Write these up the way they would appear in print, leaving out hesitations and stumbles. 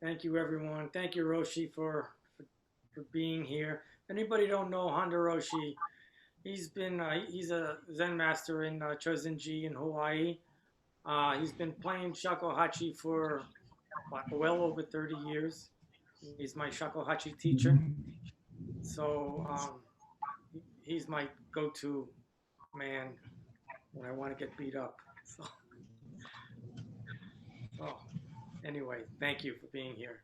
Thank you, everyone. Thank you, Roshi, for being here. If anybody don't know Honda Roshi, he's a Zen master in Chozenji in Hawaii. He's been playing shakuhachi for well over 30 years. He's my shakuhachi teacher, so he's my go-to man when I want to get beat up. So anyway, thank you for being here.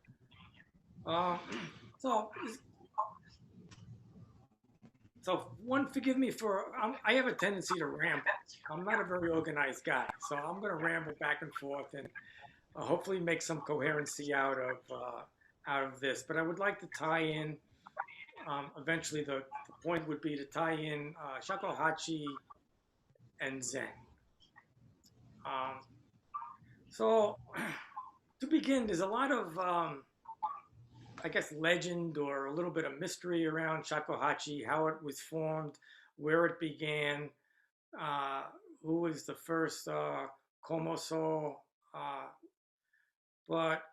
Uh, so So one, forgive me for I have a tendency to ramble. I'm not a very organized guy, so I'm going to ramble back and forth and hopefully make some coherency out of this. But I would like to tie in. Eventually, the point would be to tie in shakuhachi and Zen. Um, so to begin, there's a lot of I guess legend or a little bit of mystery around shakuhachi, how it was formed, where it began, uh, who was the first Komoso. Uh, but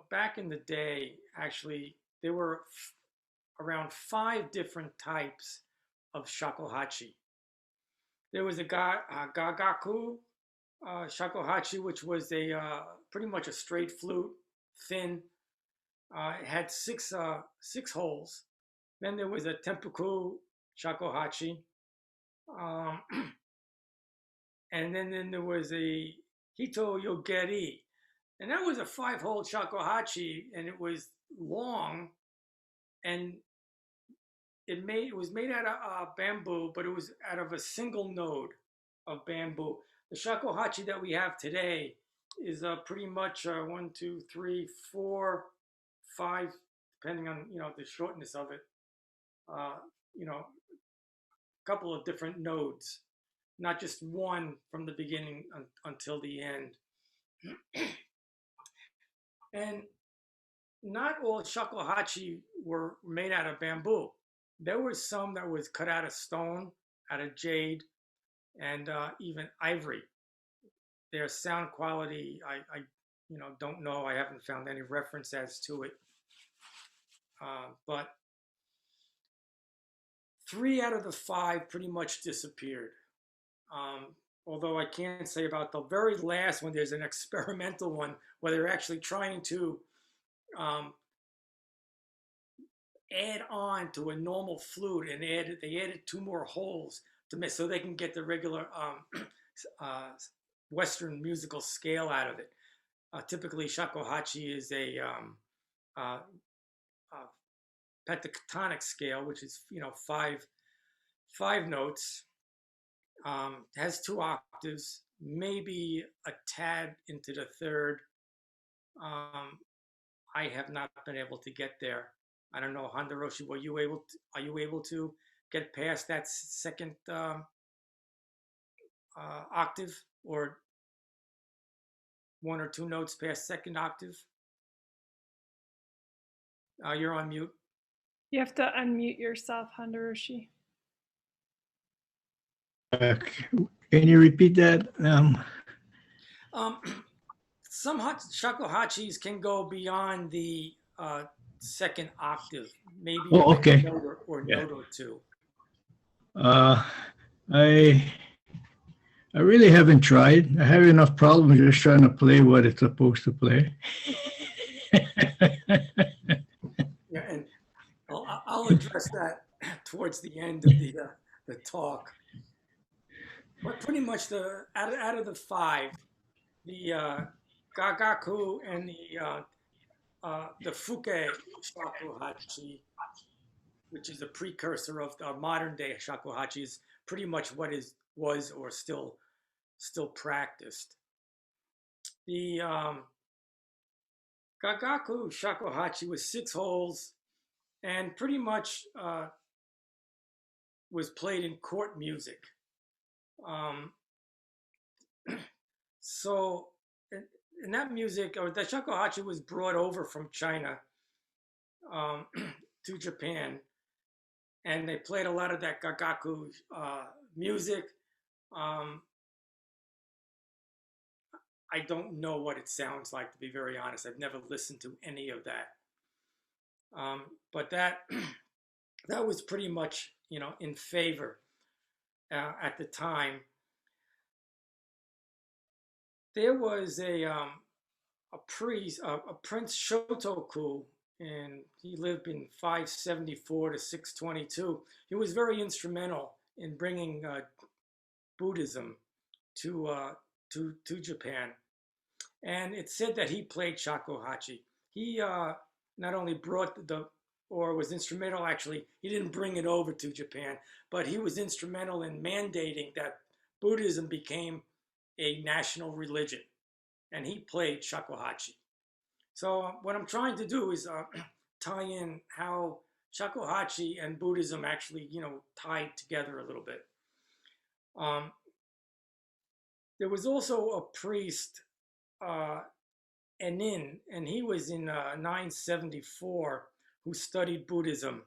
back in the day, actually, there were around five different types of shakuhachi. There was a gagaku shakuhachi, which was a pretty much a straight flute, thin. It had six holes. Then there was a tempuku shakuhachi. Um, and then there was a hito yogeri, and that was a five-hole shakuhachi, and it was long, and it was made out of bamboo, but it was out of a single node of bamboo. The shakuhachi that we have today is pretty much one, two, three, four, five, depending on the shortness of it. Uh, you know, a couple of different nodes, not just one from the beginning until the end. And not all shakuhachi were made out of bamboo. There was some that was cut out of stone, out of jade, and even ivory. Their sound quality, I don't know. I haven't found any reference as to it. But three out of the five pretty much disappeared. Um, Although I can't say about the very last one. There's an experimental one where they're actually trying to um, add on to a normal flute, and they added two more holes to miss so they can get the regular uh, Western musical scale out of it. Typically, shakuhachi is a uh, uh, pentatonic scale, which is five notes. Has two octaves, maybe a tad into the third. Um, I have not been able to get there. I don't know, Honda Roshi, are you able to get past that second octave, or one or two notes past second octave? You're on mute. You have to unmute yourself, Handarushi. Uh, can you repeat that? Um, some shakuhachis can go beyond the second octave, maybe Oh, a okay. note or Yeah. note or two. Uh, I I really haven't tried. I have enough problems just trying to play what it's supposed to play. Yeah, and I'll address that towards the end of the talk. But pretty much out of the five, the gagaku and the fuke shakuhachi, which is a precursor of the modern day shakuhachi, is pretty much what was or still practiced. The gagaku shakuhachi was six holes and pretty much was played in court music. Um, so, in that music, or the shakuhachi was brought over from China um, to Japan, and they played a lot of that gagaku music. Um, I don't know what it sounds like, to be very honest. I've never listened to any of that. But that that was pretty much, in favor at the time. There was a priest, a Prince Shotoku, and he lived in 574 to 622. He was very instrumental in bringing Buddhism to Japan, and it's said that he played shakuhachi. He not only brought or was instrumental, actually, he didn't bring it over to Japan, but he was instrumental in mandating that Buddhism became a national religion, and he played shakuhachi. So what I'm trying to do is tie in how shakuhachi and Buddhism actually, tied together a little bit. There was also a priest, Enin, and he was in 974, who studied Buddhism.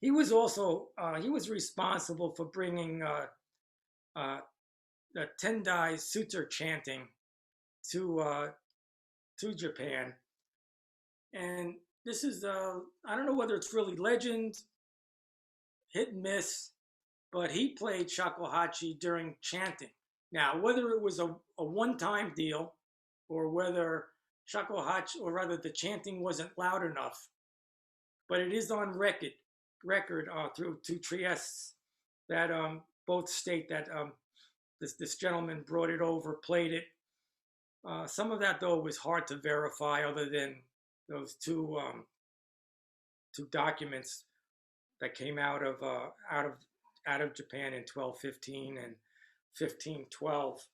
He was also he was responsible for bringing the Tendai Sutra chanting to Japan, and this is I don't know whether it's really legend, hit and miss, but he played shakuhachi during chanting. Now, whether it was a one-time deal or whether shakuhachi, or rather the chanting wasn't loud enough, but it is on record through two triests that both state that this gentleman brought it over, played it. Some of that, though, was hard to verify, other than those two documents that came out of Japan in 1215 and 1512.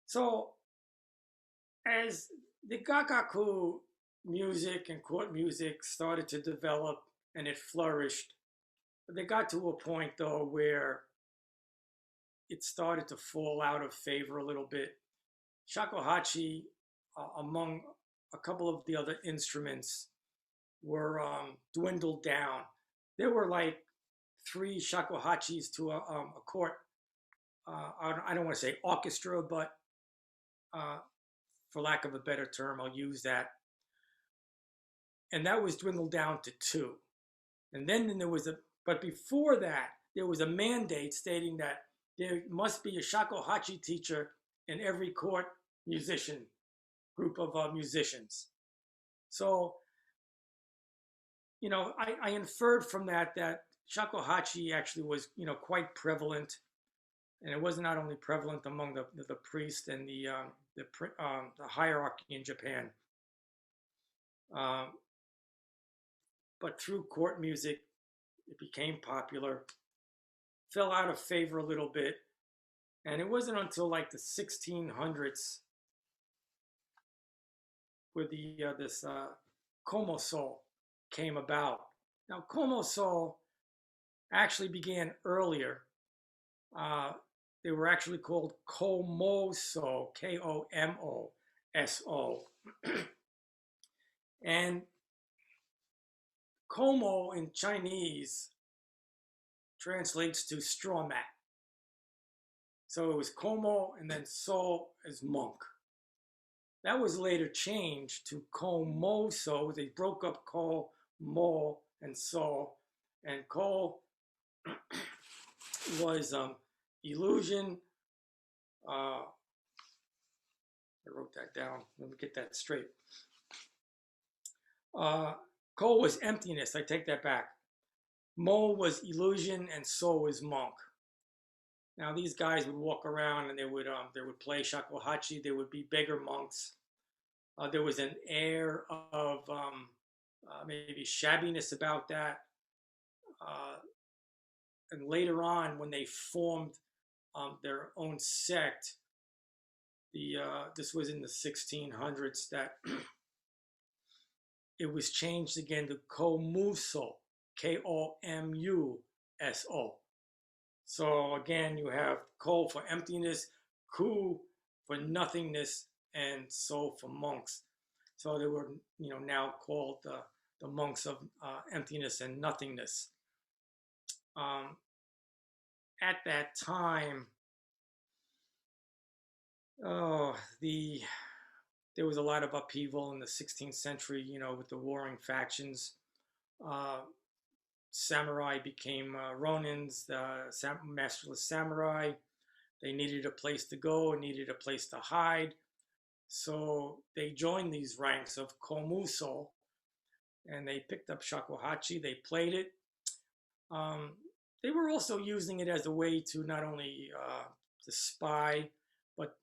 So, as the gagaku music and court music started to develop and it flourished, they got to a point, though, where it started to fall out of favor a little bit. Shakuhachi, among a couple of the other instruments, were dwindled down. There were like 3 shakuhachis to a court. I don't want to say orchestra, but for lack of a better term, I'll use that. And that was dwindled down to 2. And then there was but before that, there was a mandate stating that there must be a shakuhachi teacher in every court group of musicians. So, I inferred from that shakuhachi actually was, quite prevalent, and it was not only prevalent among the priest and the hierarchy in Japan, but through court music, it became popular, fell out of favor a little bit, and it wasn't until like the 1600s where this komoso came about. Now, komoso actually began earlier. They were actually called komoso, Komoso. And komo in Chinese translates to straw mat. So it was komo and then so as monk. That was later changed to komoso. They broke up ko, mo, and so. And ko was illusion. I wrote that down. Let me get that straight. Ko was emptiness. I take that back. Mo was illusion, and so was monk. Now these guys would walk around and they would play shakuhachi. They would be beggar monks. There was an air of maybe shabbiness about that. And later on, when they formed their own sect, this was in the 1600s, that it was changed again to komuso, Komuso. So again, you have ko for emptiness, ku for nothingness, and so for monks. So they were, now called the monks of emptiness and nothingness. At that time, Oh, there was a lot of upheaval in the 16th century, with the warring factions. Uh, Samurai became Ronins, the masterless samurai. They needed a place to go and needed a place to hide. So they joined these ranks of Komuso and they picked up Shakuhachi. They played it. Um, they were also using it as a way to not only to spy, but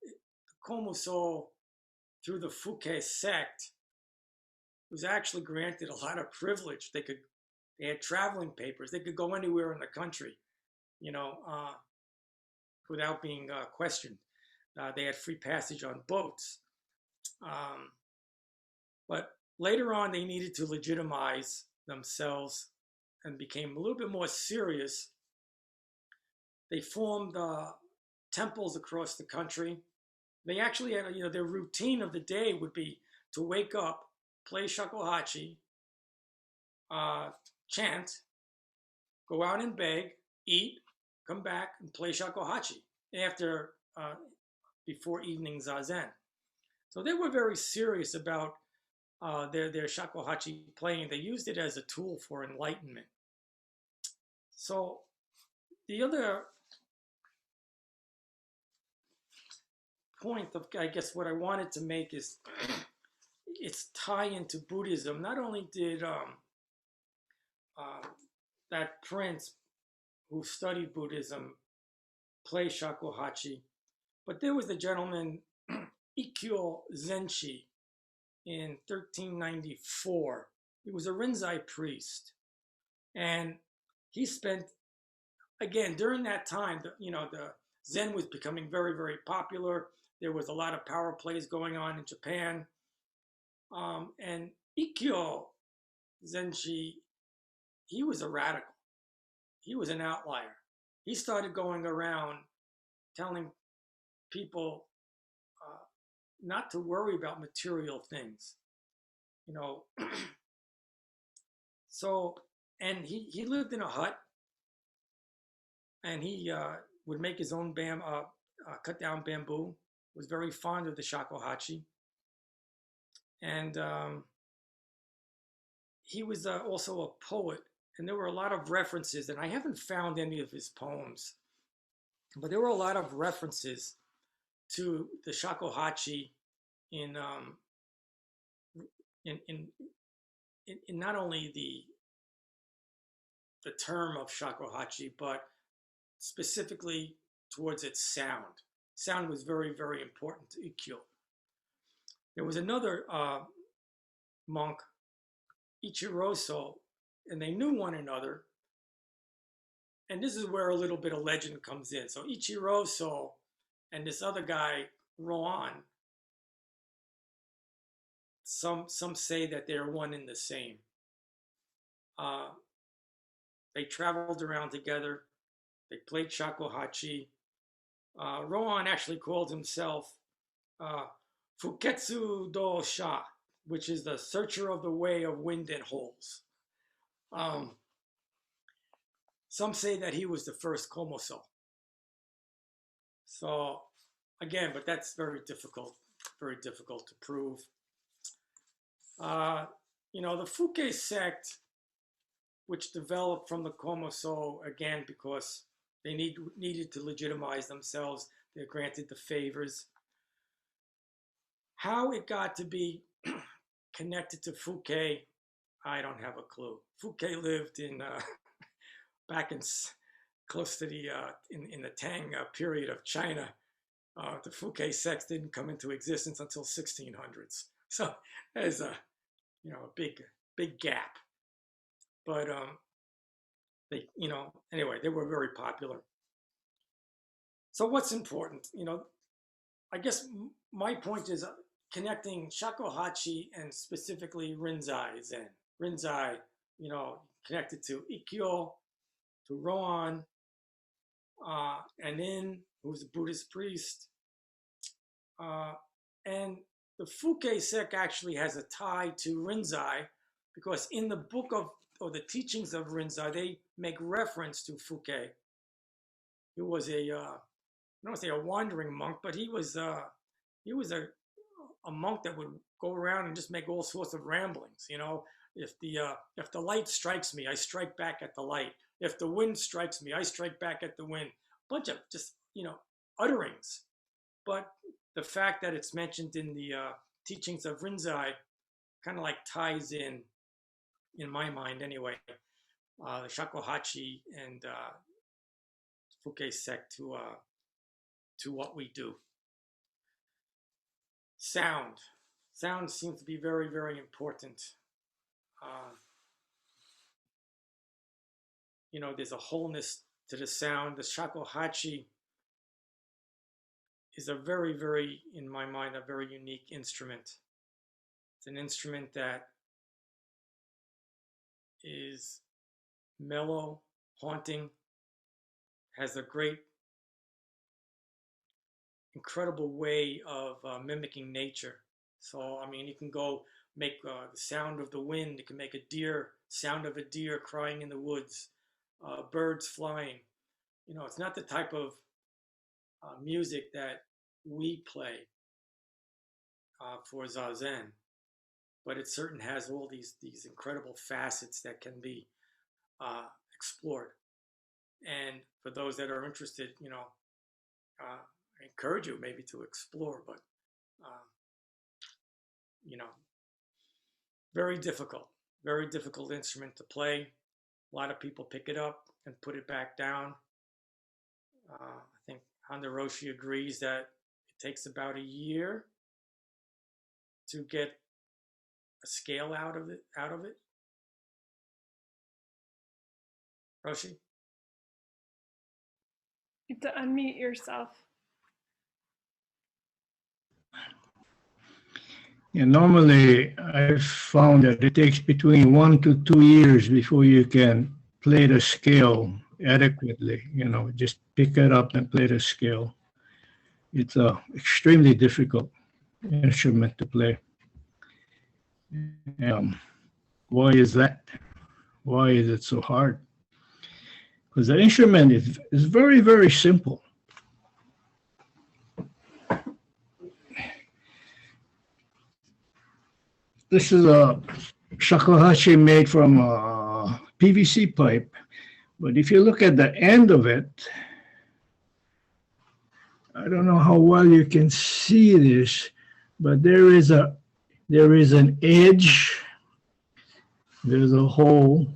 Komuso, through the Fuke sect, was actually granted a lot of privilege. They had traveling papers. They could go anywhere in the country, you know, uh, without being questioned. They had free passage on boats. Um, but later on, they needed to legitimize themselves and became a little bit more serious. They formed temples across the country. They actually had, their routine of the day would be to wake up, play shakuhachi, chant, go out and beg, eat, come back and play shakuhachi after before evening zazen. So they were very serious about their shakuhachi playing. They used it as a tool for enlightenment. So the other point of, I guess, what I wanted to make is its tie into Buddhism. Not only did that prince who studied Buddhism play shakuhachi, but there was the gentleman Ikkyo Zenshi in 1394. He was a Rinzai priest, and he spent, again, during that time, the Zen was becoming very, very popular. There was a lot of power plays going on in Japan, and Ikkyo Zenshi, he was a radical. He was an outlier. He started going around telling people not to worry about material things, you know. So, and he lived in a hut, and he would make his own cut down bamboo. Was very fond of the shakuhachi, and he was also a poet. And there were a lot of references, and I haven't found any of his poems, but there were a lot of references to the shakuhachi in in, in, in not only the term of shakuhachi, but specifically towards its sound. Sound was very, very important to Ikkyo. There was another monk, Ichiroso, and they knew one another. And this is where a little bit of legend comes in. So Ichiroso and this other guy, Rohan, some say that they're one and the same. They traveled around together. They played shakuhachi. Rohan actually called himself Fuketsu do Sha, which is the searcher of the way of wind and holes. Some say that he was the first Komuso. So again, but that's very difficult to prove. The Fuke sect, which developed from the Komuso, again, because they needed to legitimize themselves, they're granted the favors. How it got to be connected to Fuke, I don't have a clue. Fuke lived in back in close to the in the Tang period of China. The Fuke sects didn't come into existence until 1600s. So there's a big gap. But anyway, they were very popular. So what's important? I guess my point is connecting shakuhachi and specifically Rinzai Zen. Rinzai, connected to Ikkyo, to Rohan, and In, who's a Buddhist priest. And the Fuke sect actually has a tie to Rinzai because in the book or the teachings of Rinzai, they make reference to Fuke. He was I don't want to say a wandering monk, but he was he was a monk that would go around and just make all sorts of ramblings. If the light strikes me, I strike back at the light. If the wind strikes me, I strike back at the wind. Bunch of just utterings. But the fact that it's mentioned in the teachings of Rinzai kind of like ties in my mind anyway, the Shakuhachi and Fuke sect to what we do. Sound seems to be very, very important. There's a wholeness to the sound. The Shakuhachi is a very, very, in my mind, a very unique instrument. It's an instrument that is mellow, haunting, has a great, incredible way of mimicking nature. So, I mean, you can go make the sound of the wind. You can make sound of a deer crying in the woods, birds flying. It's not the type of music that we play for Zazen, but it certainly has all these incredible facets that can be explored. And for those that are interested, I encourage you maybe to explore, but very difficult instrument to play. A lot of people pick it up and put it back down. I think Honda Roshi agrees that it takes about a year to get a scale out of it. Roshi? You have to unmute yourself. Yeah, normally I've found that it takes between 1 to 2 years before you can play the scale adequately. Just pick it up and play the scale. It's a extremely difficult instrument to play. Why is that? Why is it so hard? Because the instrument is very, very simple. This is a shakuhachi made from a PVC pipe. But if you look at the end of it, I don't know how well you can see this, but there is an edge. There's a hole.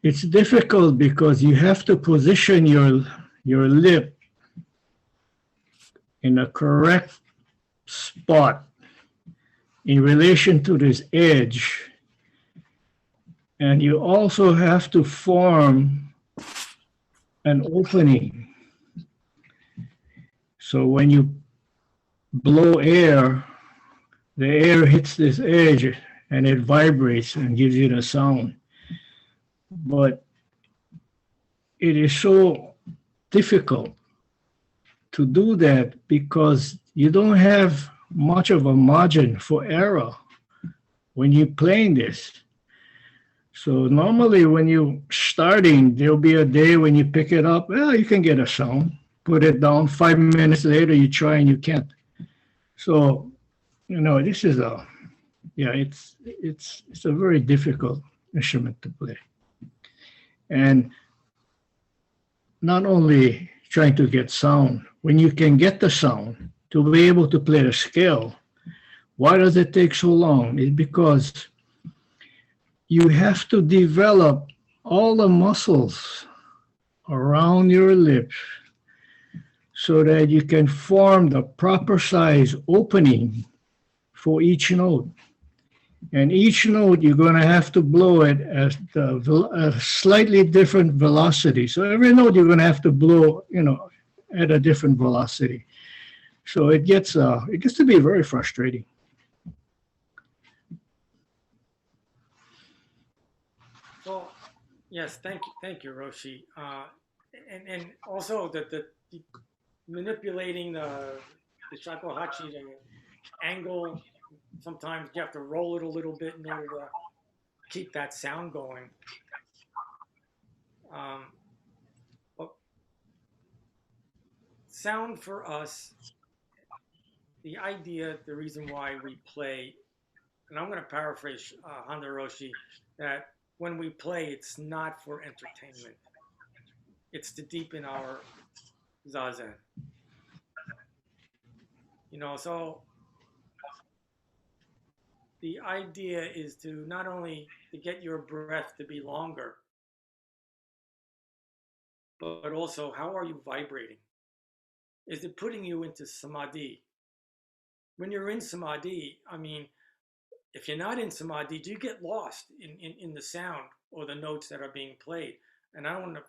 It's difficult because you have to position your lip in a correct spot in relation to this edge. And you also have to form an opening. So when you blow air, the air hits this edge and it vibrates and gives you the sound. But it is so difficult to do that because you don't have much of a margin for error when you're playing this. So normally when you're starting, there'll be a day when you pick it up, well, you can get a sound, put it down, 5 minutes later you try and you can't. So, this is it's a very difficult instrument to play. And not only trying to get sound, when you can get the sound to be able to play the scale, why does it take so long? It's because you have to develop all the muscles around your lips so that you can form the proper size opening for each note. And each note, you're going to have to blow it at a slightly different velocity. So every note you're going to have to blow, at a different velocity. So it gets to be very frustrating. Well, yes, thank you, Roshi. And also the manipulating the shakuhachi, the angle. Sometimes you have to roll it a little bit in order to keep that sound going. But sound for us the idea, the reason why we play, and I'm going to paraphrase Honda Roshi, that when we play, it's not for entertainment. It's to deepen our zazen. So the idea is to not only to get your breath to be longer, but also how are you vibrating? Is it putting you into samadhi? When you're in samadhi, I mean, if you're not in samadhi, do you get lost in the sound or the notes that are being played? And I don't want to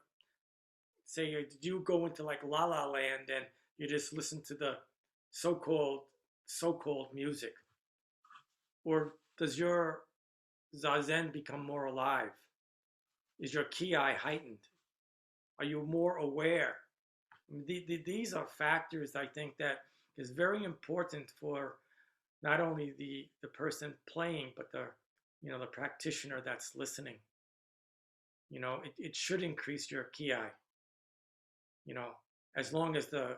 say, do you go into like La La Land and you just listen to the so-called music? Or does your zazen become more alive? Is your ki heightened? Are you more aware? These are factors I think that is very important for not only the person playing, but the practitioner that's listening. It should increase your ki. As long as the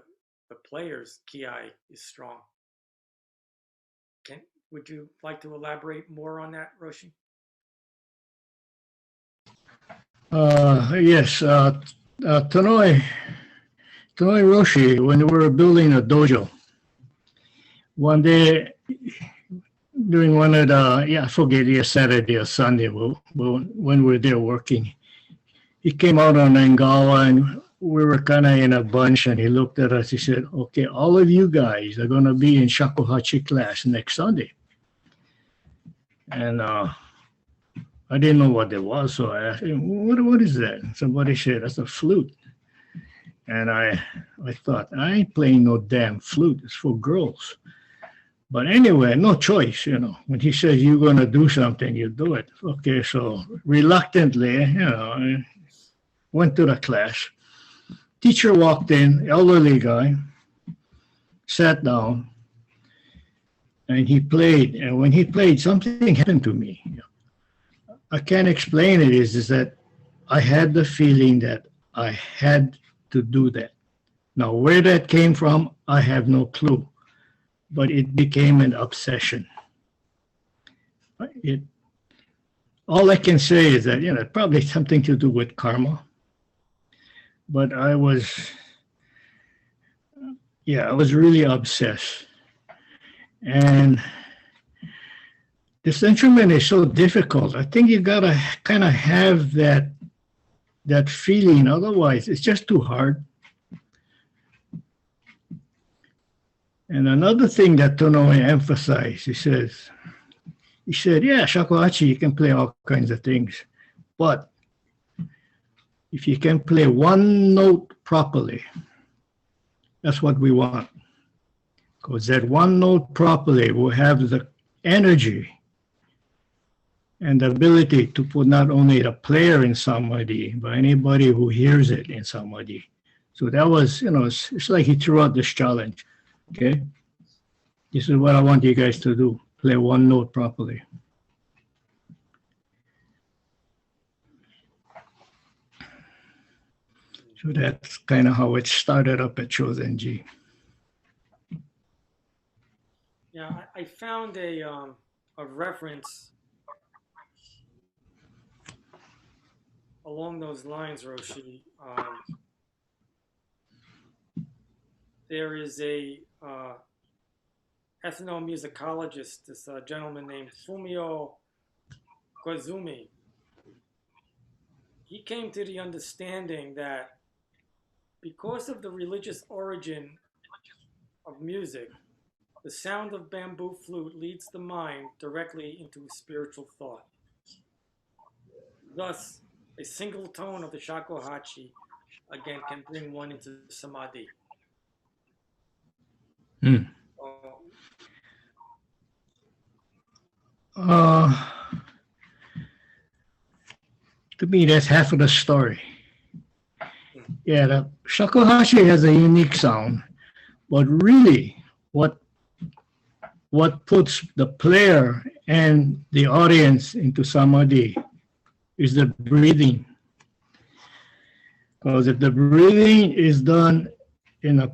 player's ki is strong. Would you like to elaborate more on that, Roshi? Yes, Tanoi Roshi, when we were building a dojo, one day during one of the, I forget, Saturday or Sunday, when we were there working, he came out on Angawa and we were kind of in a bunch, and he looked at us, he said, okay, all of you guys are going to be in Shakuhachi class next Sunday. And I didn't know what it was, so I asked him, what is that? And somebody said, that's a flute. And I thought, I ain't playing no damn flute. It's for girls. But anyway, no choice, When he says you're going to do something, you do it. Okay, so reluctantly, I went to the class. Teacher walked in, elderly guy, sat down, and he played. And when he played, something happened to me. I can't explain it. Is that I had the feeling that I had to do that. Now, where that came from, I have no clue. But it became an obsession. All I can say is that, probably something to do with karma. But I was really obsessed. And this instrument is so difficult. I think you gotta kind of have that feeling. Otherwise, it's just too hard. And another thing that Tonoe emphasized, he said, yeah, shakuhachi, you can play all kinds of things. But if you can play one note properly, that's what we want. Because that one note properly will have the energy and the ability to put not only the player in samadhi, but anybody who hears it in samadhi. So that was, it's like he threw out this challenge. Okay, this is what I want you guys to do. Play one note properly. So that's kind of how it started up at Chozenji. Yeah, I found a reference along those lines, Roshi. There is a ethnomusicologist, this gentleman named Fumio Koizumi. He came to the understanding that because of the religious origin of music, the sound of bamboo flute leads the mind directly into spiritual thought. Thus, a single tone of the shakuhachi, again, can bring one into samadhi. To me, that's half of the story. Yeah, the shakuhachi has a unique sound, but really, what puts the player and the audience into samadhi is the breathing. Because if the breathing is done in a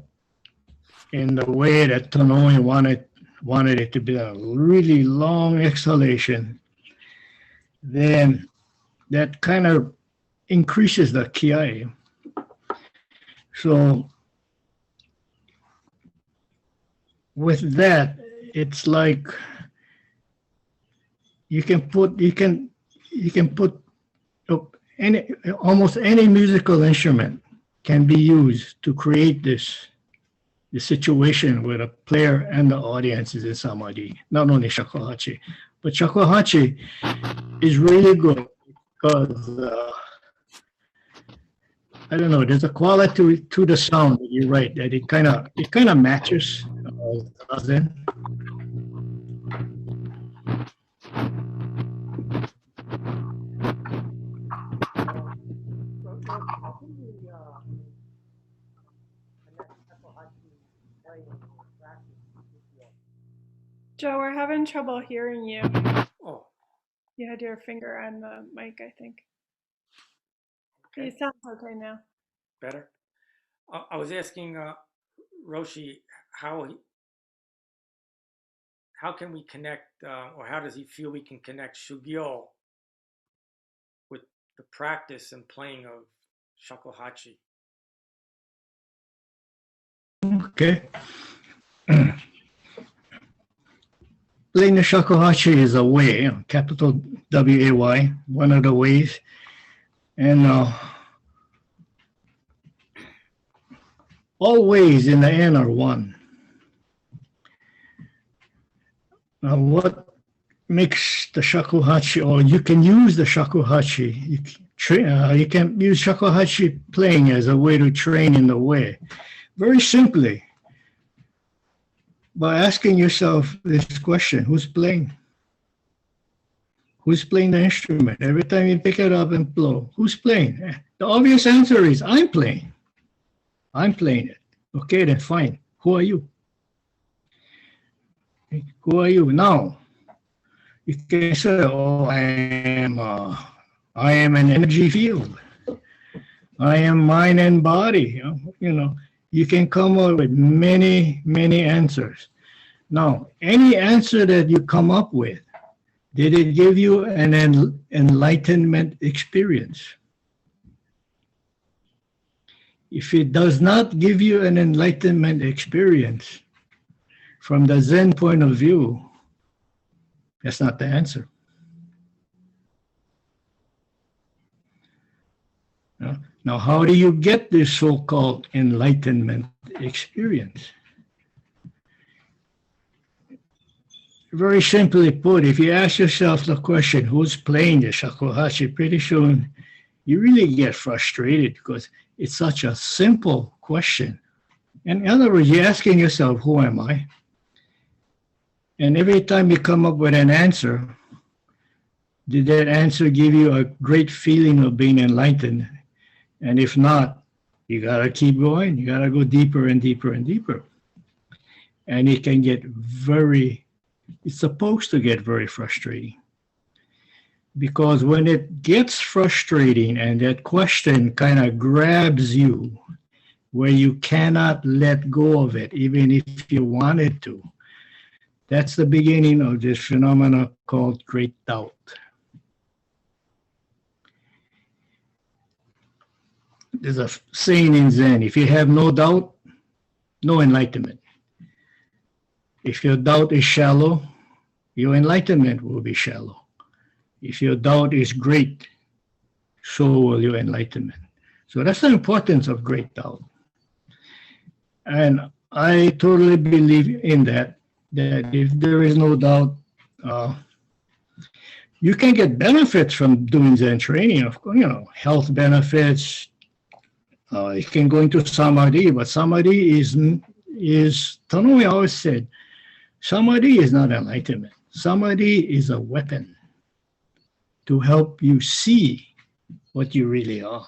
in the way that Tonoi wanted it to be a really long exhalation, then that kind of increases the ki. So with that, it's like you can put any almost any musical instrument can be used to create the situation where the player and the audience is in samadhi. Not only shakuhachi, but shakuhachi is really good because I don't know. There's a quality to the sound that you write that it kind of matches Zazen. Joe, we're having trouble hearing you. Oh, You had your finger on the mic, I think. okay. It sounds okay now. Better. I was asking Roshi how can we connect, or how does he feel we can connect shugyo with the practice and playing of shakuhachi? Okay. Playing the shakuhachi is a way, capital W-A-Y, one of the ways. And all ways in the end are one. Now, what makes the shakuhachi, or you can use the shakuhachi, you can use shakuhachi playing as a way to train in the way. Very simply, by asking yourself this question, who's playing? Who's playing the instrument? Every time you pick it up and blow, who's playing? The obvious answer is, I'm playing. I'm playing it. Okay, then fine. Who are you? Who are you? Now, you can say, oh, I am an energy field. I am mind and body. You can come up with many, many answers. Now, any answer that you come up with, did it give you an enlightenment experience? If it does not give you an enlightenment experience, from the Zen point of view, that's not the answer. Now, how do you get this so-called enlightenment experience? Very simply put, if you ask yourself the question, who's playing the shakuhachi, pretty soon you really get frustrated because it's such a simple question. In other words, you're asking yourself, who am I? And every time you come up with an answer, did that answer give you a great feeling of being enlightened? And if not, you gotta keep going. You gotta go deeper and deeper and deeper. And it can get it's supposed to get very frustrating. Because when it gets frustrating and that question kind of grabs you where you cannot let go of it, even if you wanted to, that's the beginning of this phenomena called great doubt. There's a saying in Zen, if you have no doubt, no enlightenment. If your doubt is shallow, your enlightenment will be shallow. If your doubt is great, so will your enlightenment. So that's the importance of great doubt. And I totally believe in that if there is no doubt, you can get benefits from doing Zen training, of course, health benefits. You can go into samadhi, but samadhi is Tanoi always said, samadhi is not enlightenment. Samadhi is a weapon to help you see what you really are.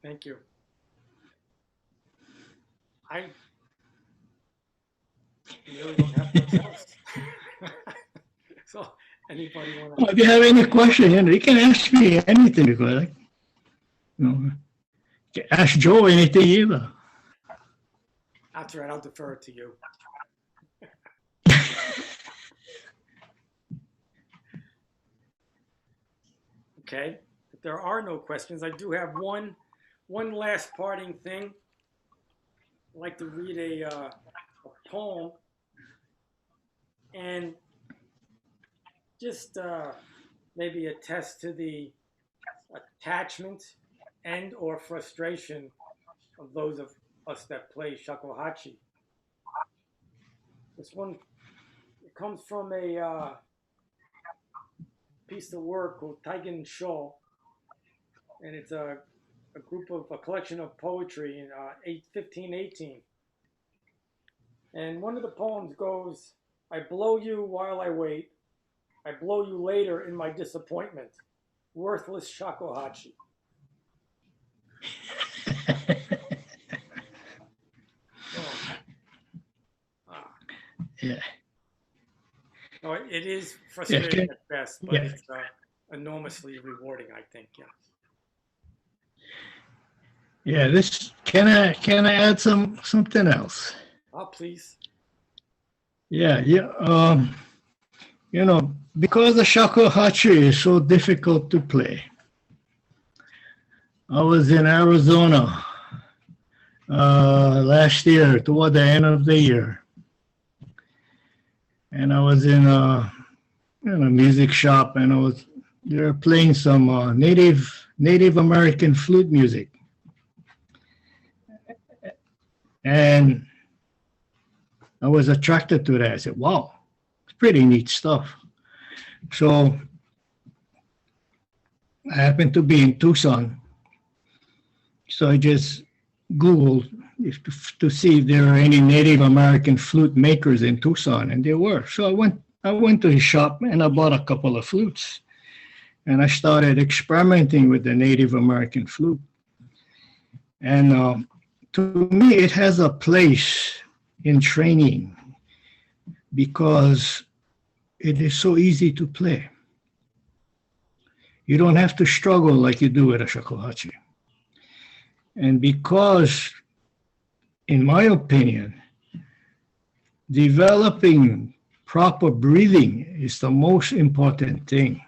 Thank you. I really don't have much else. So Anybody want Well, if you have any question, you can ask me anything because, you can ask Joe anything either. That's right. I'll defer it to you. Okay. If there are no questions, I do have one last parting thing. I'd like to read a poem and just maybe attest to the attachment and or frustration of those of us that play shakuhachi. This one, it comes from a piece of work called Taigen Sho, and it's a collection of poetry in 1518. And one of the poems goes, I blow you while I wait. I blow you later in my disappointment. Worthless shakuhachi. Yeah. No, it is frustrating Yeah. at best, but it's enormously rewarding, I think. Yeah. Yeah. This can I add something else? Oh, please. Yeah. Yeah. Because the shakuhachi is so difficult to play. I was in Arizona last year, toward the end of the year, and I was in a music shop, and they were playing some Native American flute music, and I was attracted to that. I said, "Wow, it's pretty neat stuff." So I happened to be in Tucson, so I just Googled to see if there were any Native American flute makers in Tucson, and there were. So I went to his shop and I bought a couple of flutes, and I started experimenting with the Native American flute. And to me, it has a place in training because it is so easy to play. You don't have to struggle like you do with a shakuhachi. And because, in my opinion, developing proper breathing is the most important thing.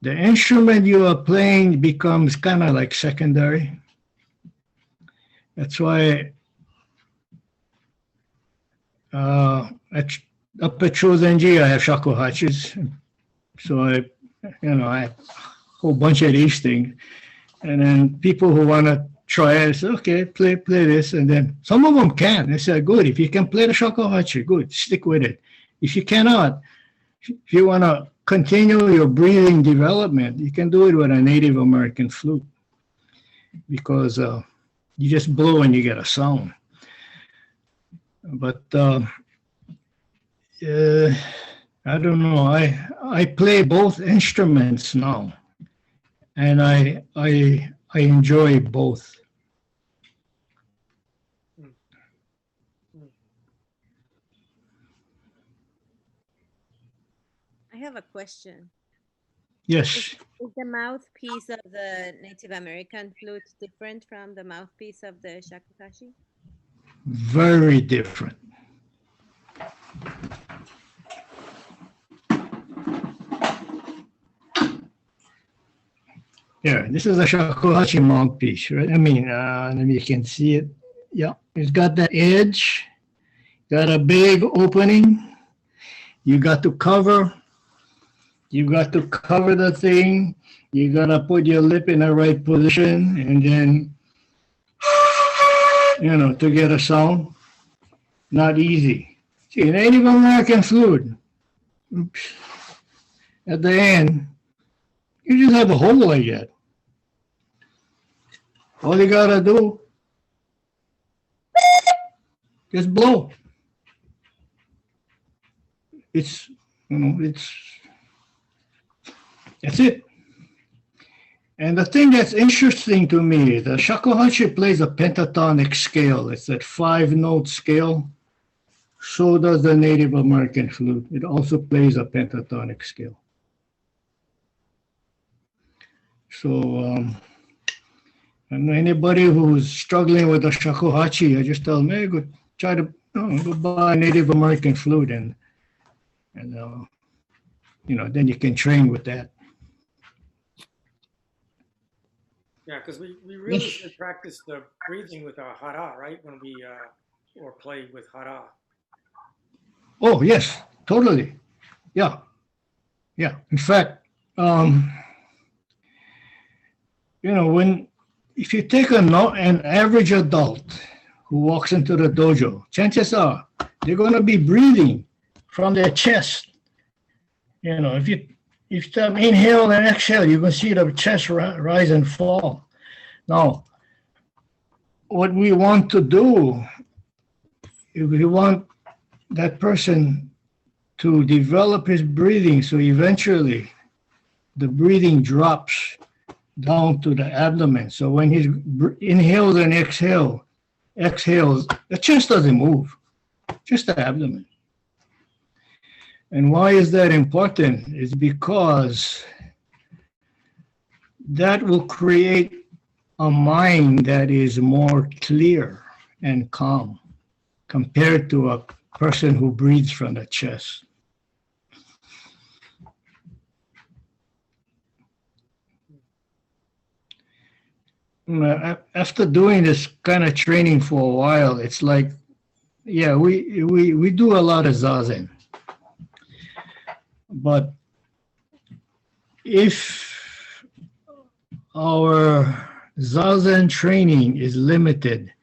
The instrument you are playing becomes kind of like secondary. That's why up at Shozenji, I have shakuhachis. So I have a whole bunch of these things. And then people who want to try it, say, okay, play this. And then some of them can. They say, good, if you can play the shakuhachi, good, stick with it. If you cannot, if you want to continue your breathing development, you can do it with a Native American flute because you just blow and you get a sound. But I don't know. I play both instruments now, and I enjoy both. I have a question. Yes. Is the mouthpiece of the Native American flute different from the mouthpiece of the shakuhachi? Very different. Here, this is a shakuhachi mouthpiece, right? I mean, you can see it. Yeah, it's got that edge, got a big opening. You got to cover the thing. You got to put your lip in the right position, and then, to get a sound. Not easy. See, Native American flute, oops, at the end, you just have a hole like that. All you gotta do, just blow. That's it. And the thing that's interesting to me, the shakuhachi plays a pentatonic scale. It's that 5-note scale. so does the Native American flute. It also plays a pentatonic scale. So, and anybody who's struggling with a shakuhachi, I just tell them, hey, go try to go buy a Native American flute, and then you can train with that. Yeah, because we really should practice the breathing with our hara, right? When we or play with hara. Oh yes, totally. Yeah. In fact, if you take an average adult who walks into the dojo, chances are they're going to be breathing from their chest. If you inhale and exhale, you can see the chest rise and fall. Now, what we want to do, if we want that person to develop his breathing, so eventually the breathing drops down to the abdomen. So when he inhales and exhales, the chest doesn't move, just the abdomen. And why is that important? It's because that will create a mind that is more clear and calm compared to a person who breathes from the chest. After doing this kind of training for a while, it's like, yeah, we do a lot of zazen. But if our zazen training is limited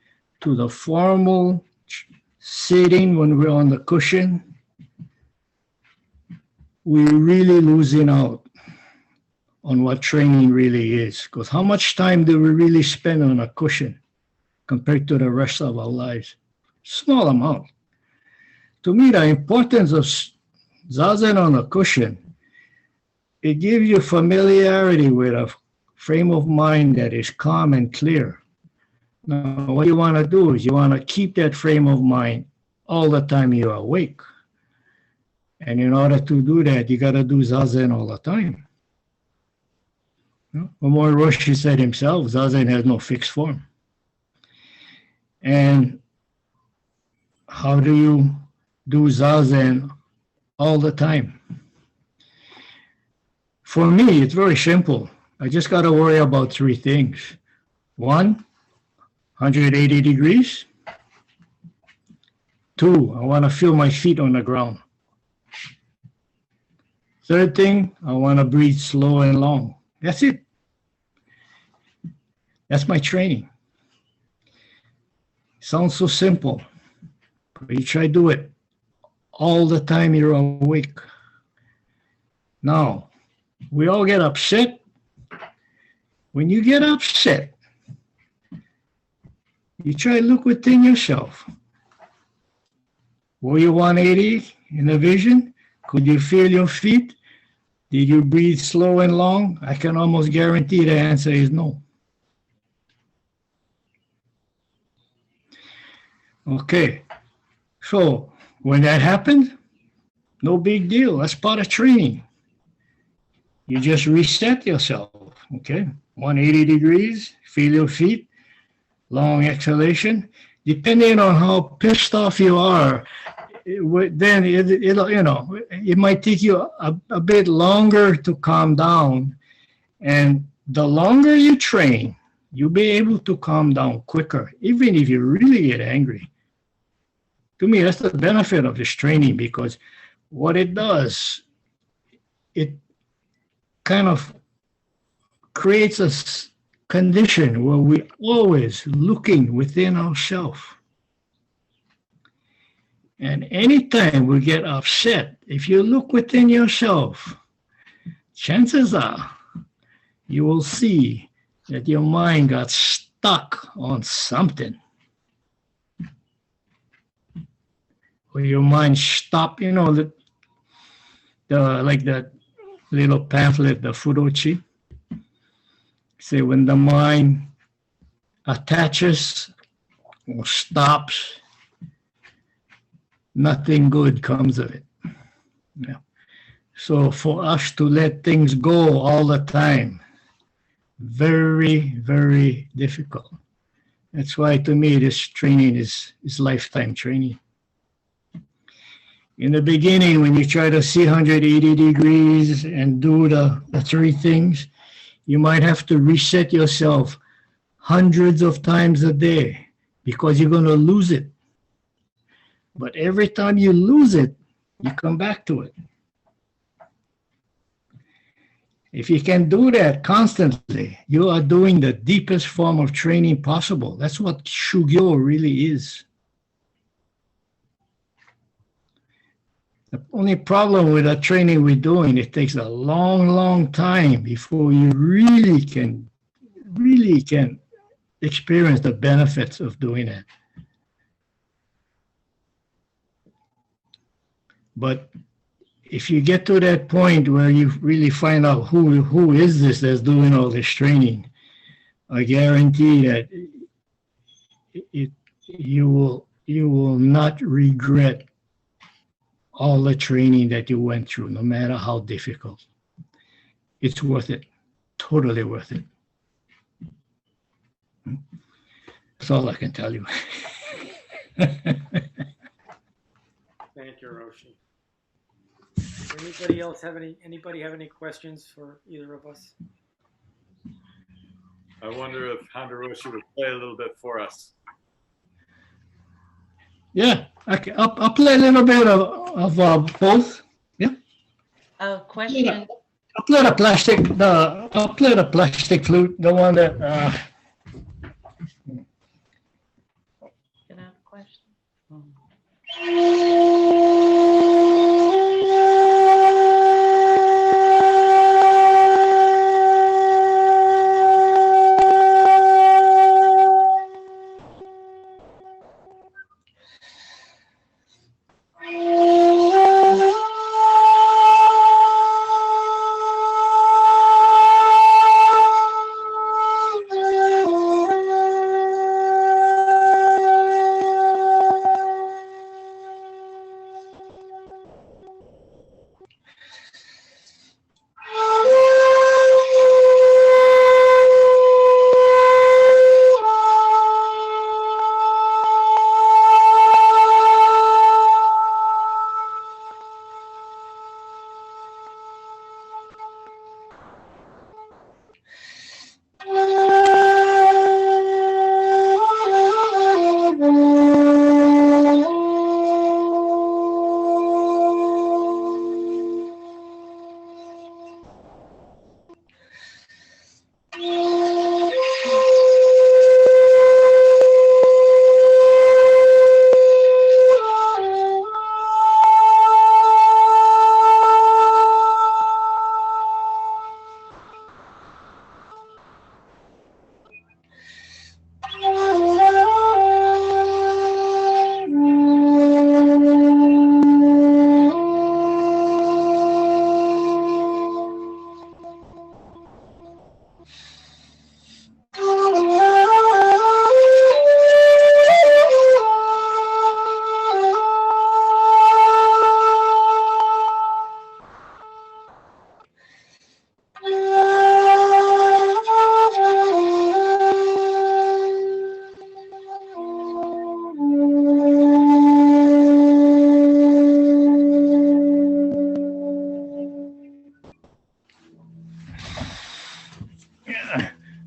to the formal sitting when we're on the cushion, we're really losing out on what training really is. Because how much time do we really spend on a cushion compared to the rest of our lives? Small amount. To me, the importance of zazen on a cushion, it gives you familiarity with a frame of mind that is calm and clear. Now, what you want to do is you want to keep that frame of mind all the time you're awake. And in order to do that, you got to do zazen all the time. More Roshi said himself, zazen has no fixed form. And how do you do zazen all the time? For me, it's very simple. I just got to worry about three things. One, 180 degrees. Two, I want to feel my feet on the ground. Third thing, I want to breathe slow and long. That's it. That's my training. Sounds so simple, but you try to do it all the time you're awake. Now, we all get upset. When you get upset, you try to look within yourself. Were you 180 in the vision? Could you feel your feet? Did you breathe slow and long? I can almost guarantee the answer is no. Okay, so when that happened, no big deal. That's part of training. You just reset yourself, okay? 180 degrees, feel your feet, long exhalation. Depending on how pissed off you are, then it might take you a bit longer to calm down. And the longer you train, you'll be able to calm down quicker, even if you really get angry. To me, that's the benefit of this training, because what it does, it kind of creates a condition where we're always looking within ourselves. And anytime we get upset, if you look within yourself, chances are you will see that your mind got stuck on something. Or your mind stopped, like that little pamphlet, the Fudochi. Say when the mind attaches or stops, nothing good comes of it. Yeah. So for us to let things go all the time, very, very difficult. That's why to me this training is lifetime training. In the beginning, when you try to see 180 degrees and do the three things, you might have to reset yourself hundreds of times a day because you're going to lose it. But every time you lose it, you come back to it. If you can do that constantly, you are doing the deepest form of training possible. That's what Shugyo really is. The only problem with the training we're doing, it takes a long, long time before you really can experience the benefits of doing it. But if you get to that point where you really find out who is this that's doing all this training, I guarantee that you will not regret all the training that you went through, no matter how difficult. It's worth it, totally worth it. That's all I can tell you. Thank you, Roshi. Anybody have any questions for either of us? I wonder if Roshi would play a little bit for us. Yeah, I'll play a little bit of both. Yeah. Question. I'll play the plastic flute, the one that. Can I have a question?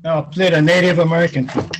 Now I'll play the Native American flute.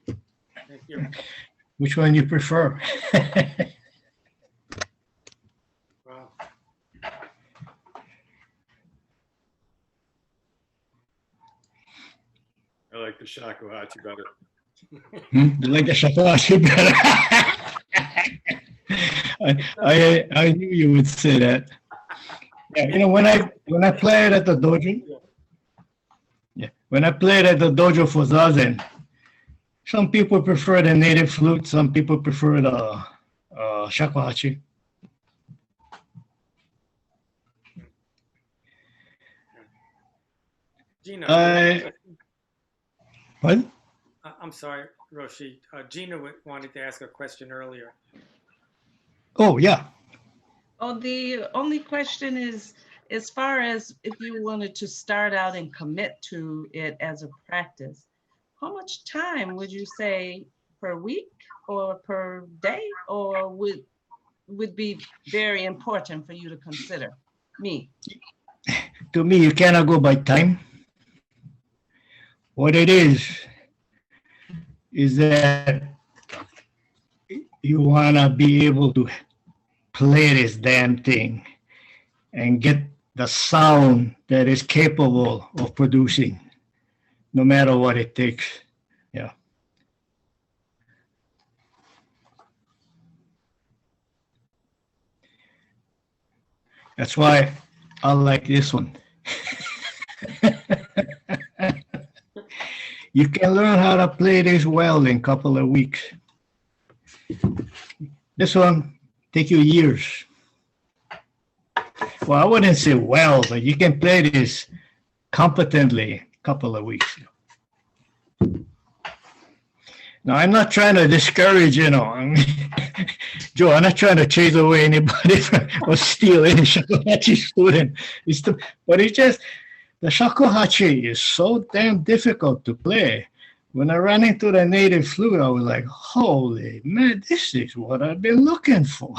Thank you. Which one you prefer? Wow. I like the shakuhachi better. You like the shakuhachi better? I knew you would say that. Yeah, you know, when I played at the dojo, yeah, when I played at the dojo for zazen, some people prefer the native flute, some people prefer the shakuhachi. Gina, What? I'm sorry, Roshi. Gina wanted to ask a question earlier. Oh, yeah. Oh, the only question is, as far as if you wanted to start out and commit to it as a practice, how much time would you say per week or per day, or would be very important for you to consider? Me. To me, you cannot go by time. What it is that you want to be able to play this damn thing and get the sound that is capable of producing, no matter what it takes. Yeah. That's why I like this one. You can learn how to play this well in a couple of weeks. This one take you years. Well, I wouldn't say well, but you can play this competently a couple of weeks. Now, I'm not trying to discourage, Joe, I'm not trying to chase away anybody or steal any shakuhachi student. But it's just, the shakuhachi is so damn difficult to play. When I ran into the native flute, I was like, holy man, this is what I've been looking for.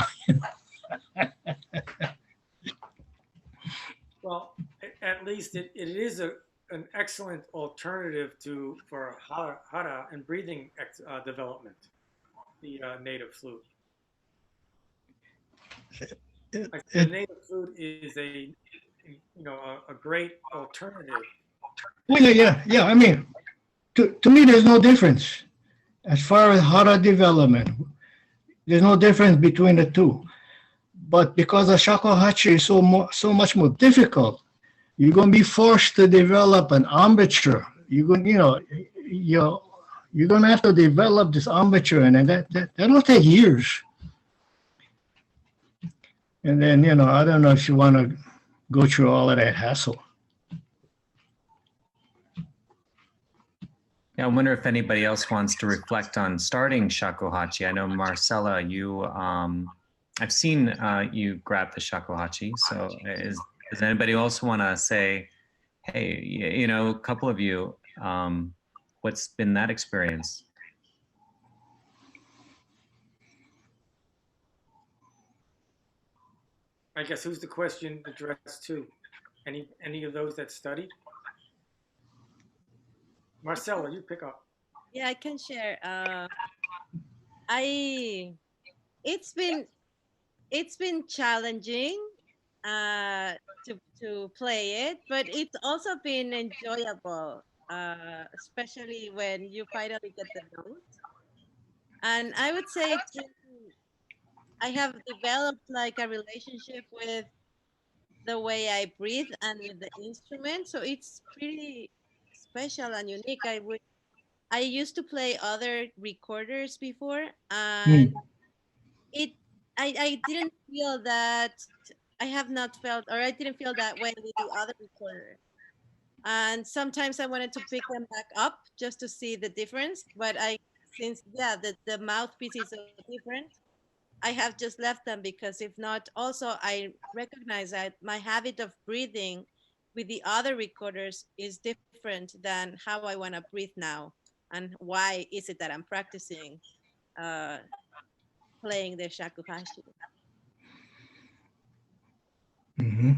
Well, at least it is an excellent alternative for hara and breathing development, the native flute. The native flute is a great alternative. Yeah. I mean, to me, there's no difference. As far as hara development, there's no difference between the two. But because the shakuhachi is so much more difficult, you're going to be forced to develop an embouchure. You're going to have to develop this embouchure, and that'll take years. And then, I don't know if you want to go through all of that hassle. Yeah, I wonder if anybody else wants to reflect on starting shakuhachi. I know, Marcella, I've seen you grab the shakuhachi. So does anybody else want to say, hey, a couple of you, what's been that experience? I guess who's the question addressed to? Any of those that studied? Marcella, you pick up. Yeah, I can share. It's been challenging to play it, but it's also been enjoyable, especially when you finally get the note. And I would say I have developed like a relationship with the way I breathe and with the instrument, so it's pretty special and unique. I used to play other recorders before, and I didn't feel that. I have not felt, or I didn't feel that way with the other recorder. And sometimes I wanted to pick them back up just to see the difference. But since the mouthpiece is so different, I have just left them, because if not, also I recognize that my habit of breathing with the other recorders is different than how I want to breathe now. And why is it that I'm practicing playing the shakuhachi? Mm-hmm.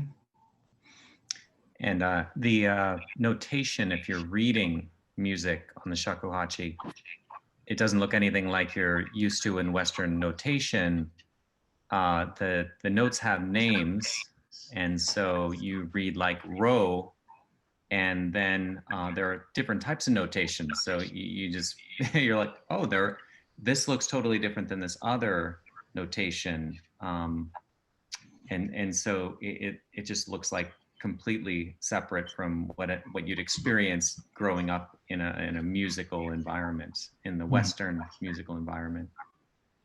And the notation, if you're reading music on the shakuhachi, it doesn't look anything like you're used to in Western notation. The notes have names, and so you read like ro, and then there are different types of notations. So you just you're like, oh, this looks totally different than this other notation, and so it just looks like completely separate from what you'd experience growing up in a musical environment, in the Western musical environment.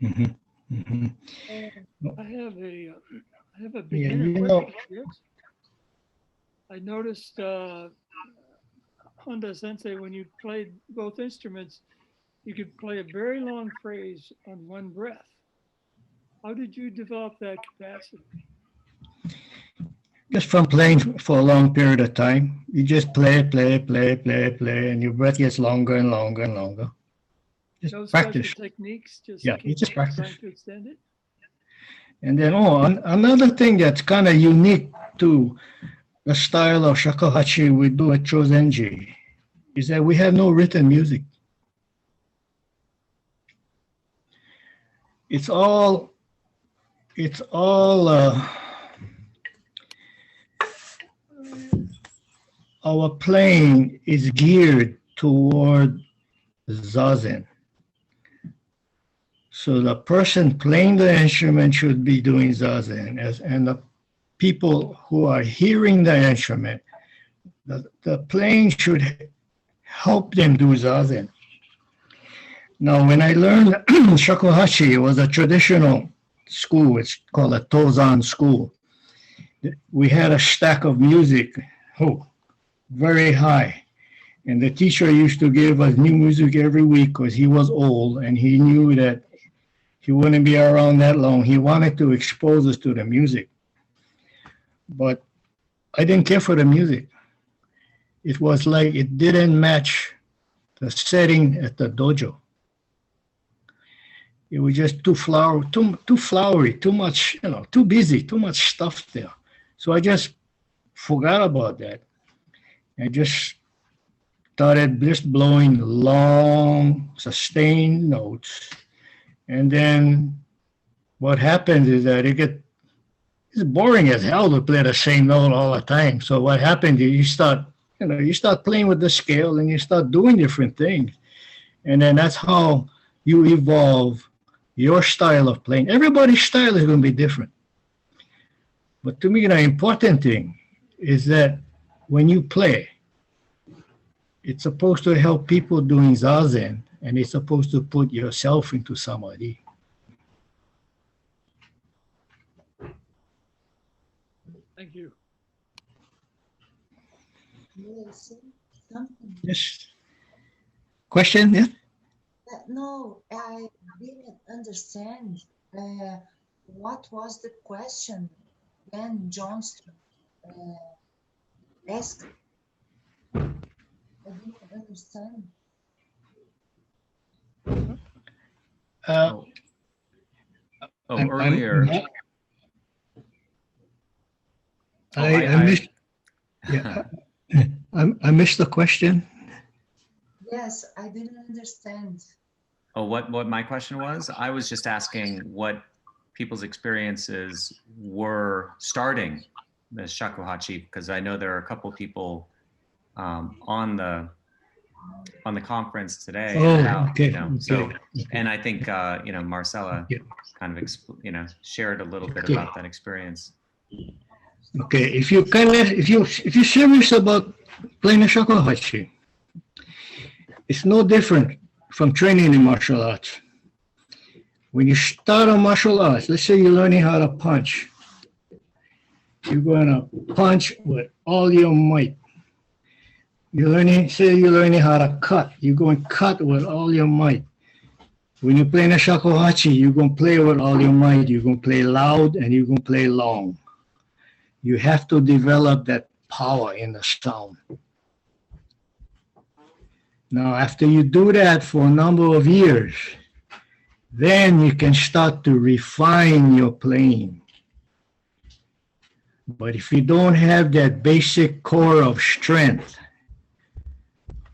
Mhm, mhm. I have a Yeah, beginner you know, question. Yes. I noticed Honda Sensei, when you played both instruments, you could play a very long phrase on one breath. How did you develop that capacity? just from playing for a long period of time, you just play, and your breath gets longer and longer and longer. Just No practice. special techniques, just Yeah, you keep just practice. trying to extend it? And then, another thing that's kind of unique to the style of shakuhachi we do at Chozenji is that we have no written music. It's all our playing is geared toward zazen. So the person playing the instrument should be doing zazen, and the people who are hearing the instrument, the playing should help them do zazen. Now, when I learned shakuhachi, it was a traditional school. It's called a Tozan school. We had a stack of music, very high. And the teacher used to give us new music every week because he was old and he knew that he wouldn't be around that long. He wanted to expose us to the music. But I didn't care for the music. It was like it didn't match the setting at the dojo. It was just too flowery, too much, too busy, too much stuff there. So I just forgot about that. I just started just blowing long, sustained notes. And then what happens is that it's boring as hell to play the same note all the time. So what happens is you start playing with the scale and you start doing different things. And then that's how you evolve your style of playing. Everybody's style is going to be different. But to me, the important thing is that when you play, it's supposed to help people doing zazen, and it's supposed to put yourself into samadhi. Thank you. Yes. Question? Yeah. No, I didn't understand what was the question when Johnston asked. I didn't understand. Earlier. I missed. Yeah, I missed the question. Yes, I didn't understand. Oh, what my question was? I was just asking what people's experiences were starting the shakuhachi, because I know there are a couple people on the conference today. Okay. So, and I think Marcella kind of shared a little bit about that experience. Okay, if you're serious about playing a shakuhachi, it's no different from training in martial arts. When you start a martial arts, let's say you're learning how to punch. You're going to punch with all your might. You're learning how to cut. You're going to cut with all your might. When you're playing a shakuhachi, you're going to play with all your might. You're going to play loud and you're going to play long. You have to develop that power in the sound. Now, after you do that for a number of years, then you can start to refine your playing. But if you don't have that basic core of strength,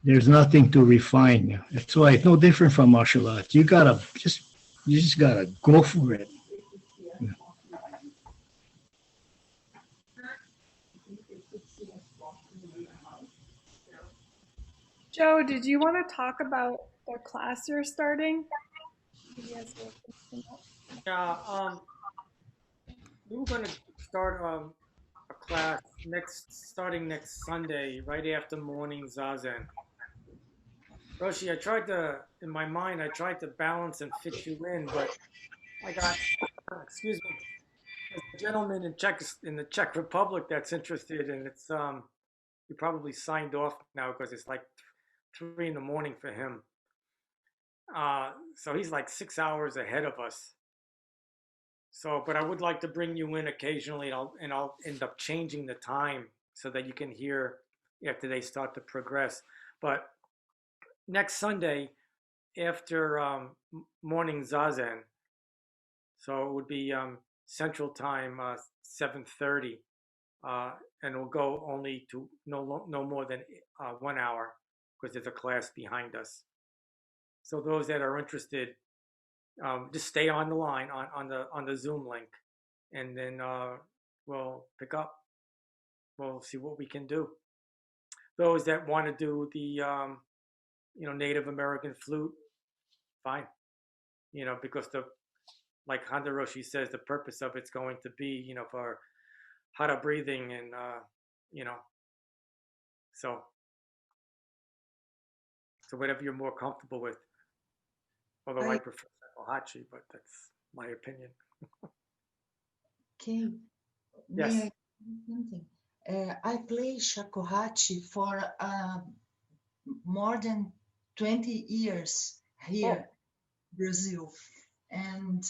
there's nothing to refine. That's why it's no different from martial arts. You just gotta go for it. Joe, did you want to talk about the class you're starting? Yes, Yeah, we were gonna start a class starting next Sunday, right after morning zazen. Roshi, in my mind, I tried to balance and fit you in, but I got, excuse me, there's a gentleman in the Czech Republic that's interested, and he probably signed off now because it's like 3 in the morning for him. So he's like 6 hours ahead of us. So, but I would like to bring you in occasionally, and I'll end up changing the time so that you can hear after they start to progress. But next Sunday after morning zazen, so it would be Central Time 7:30, and it'll go only to no more than 1 hour because there's a class behind us. So those that are interested, just stay on the line on the Zoom link, and then we'll pick up. We'll see what we can do. Those that want to do the Native American flute, fine. Because like Honda Roshi says, the purpose of it's going to be for hara breathing and so whatever you're more comfortable with. Although I prefer Shakuhachi, but that's my opinion. Okay. Yes. May I say something? I play Shakuhachi for more than 20 years here, Brazil, and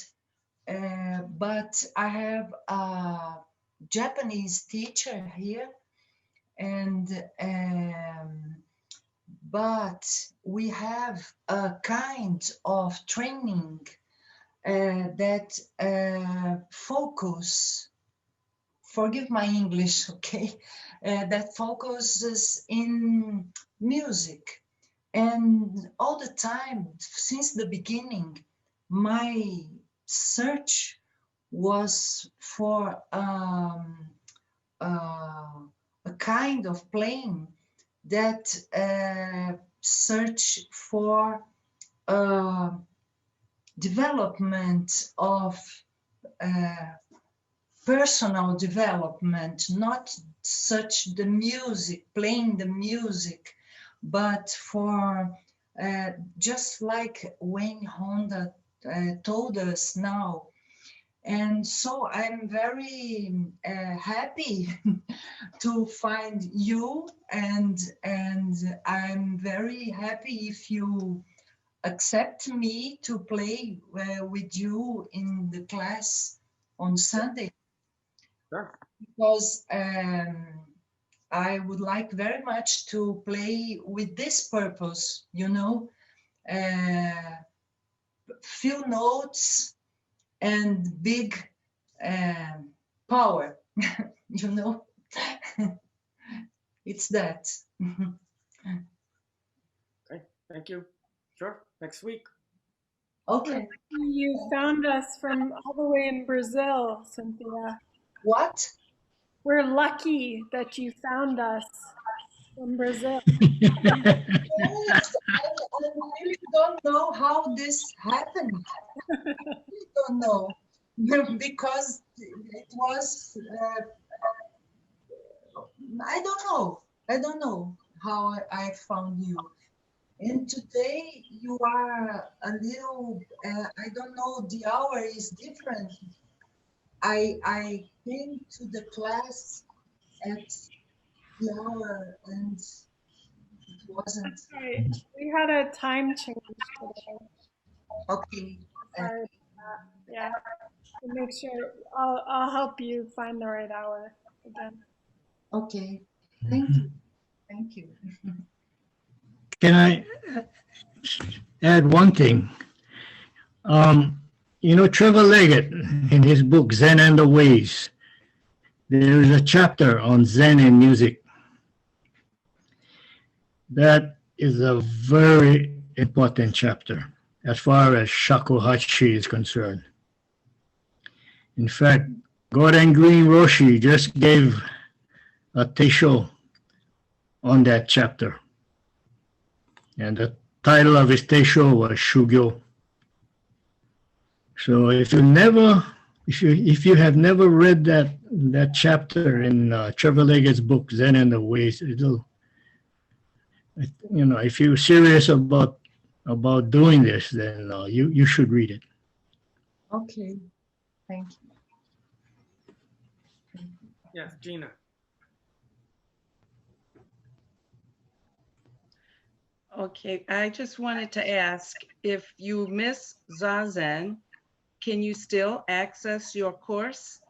but I have a Japanese teacher here, and but we have a kind of training that forgive my English, okay, that focuses in music. And all the time, since the beginning, my search was for a kind of playing that search for development of personal development, not such the music, playing the music, but for just like Wayne Honda told us now. And so I'm very happy to find you, and I'm very happy if you accept me to play with you in the class on Sunday. Sure. Because I would like very much to play with this purpose, few notes and big power, it's that. Okay, thank you. Sure, next week. Okay. You found us from all the way in Brazil, Cynthia. What? We're lucky that you found us from Brazil. I really don't know how this happened. I really don't know. Because it was, I don't know how I found you. And today you are a little, I don't know, the hour is different. I came to the class at the hour and it wasn't. Right. We had a time change today. Okay. Sorry about that. Yeah. To make sure I'll help you find the right hour again. Okay. Thank you. Thank you. Can I add one thing? Trevor Leggett, in his book Zen and the Ways, there is a chapter on Zen and music that is a very important chapter as far as Shakuhachi is concerned. In fact, Gordon Green Roshi just gave a teisho on that chapter. And the title of his teisho was Shugyo. So if you have never read that chapter in Trevor Leggett's book, Zen and the Ways, if you're serious about doing this, then you should read it. Okay, thank you. Yes, Gina. Okay, I just wanted to ask, if you miss Zazen, can you still access your course?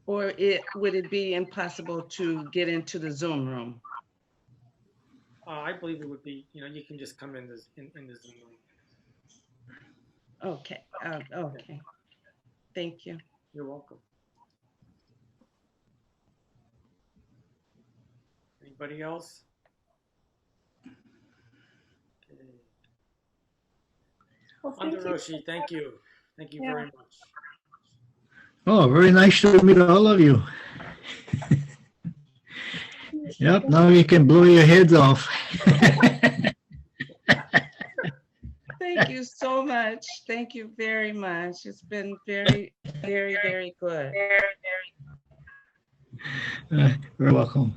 Or would it be impossible to get into the Zoom room? I believe it would be, you can just come in the Zoom room. Okay, okay. Thank you. You're welcome. Anybody else? Okay. Well, thank you. Roshi, thank you. Thank you very much. Oh, very nice to meet all of you. Yep, now you can blow your heads off. Thank you so much. Thank you very much. It's been very, very, very good. You're welcome.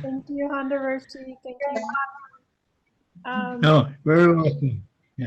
Thank you, Roshi. Thank you. No, very welcome.